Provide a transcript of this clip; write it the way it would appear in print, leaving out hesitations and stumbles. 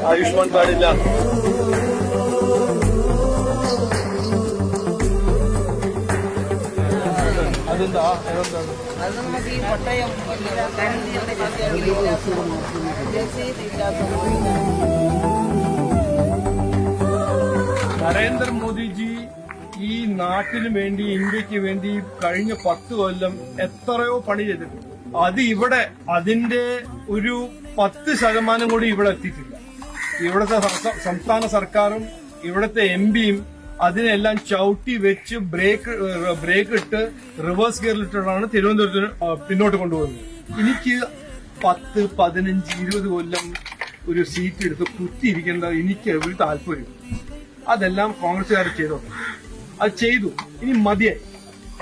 ആയുഷ്മാൻ കാർഡില്ല. അതെന്താ അത് നമുക്ക് ഈ പട്ടയം നരേന്ദ്രമോദിജി ഈ നാട്ടിന് വേണ്ടി, ഇന്ത്യക്ക് വേണ്ടി കഴിഞ്ഞ 10 കൊല്ലം എത്രയോ പണി ചെയ്തിട്ടുണ്ട്. അത് ഇവിടെ അതിന്റെ ഒരു 10% കൂടി ഇവിടെ എത്തിയിട്ടില്ല. ഇവിടുത്തെ സംസ്ഥാന സർക്കാരും ഇവിടുത്തെ എംപിയും അതിനെല്ലാം ചവിട്ടി വെച്ച് ബ്രേക്ക് ഇട്ട് റിവേഴ്സ് ഗിയറിലിട്ടാണ് തിരുവനന്തപുരത്തിന് പിന്നോട്ട് കൊണ്ടുപോകുന്നത്. എനിക്ക് 10, 15, 20 കൊല്ലം ഒരു സീറ്റ് എടുത്ത് കുത്തിയിരിക്കേണ്ട എനിക്ക് ഒരു താല്പര്യം. അതെല്ലാം കോൺഗ്രസുകാർ ചെയ്തോ, അത് ചെയ്തു. ഇനി മതിയായി.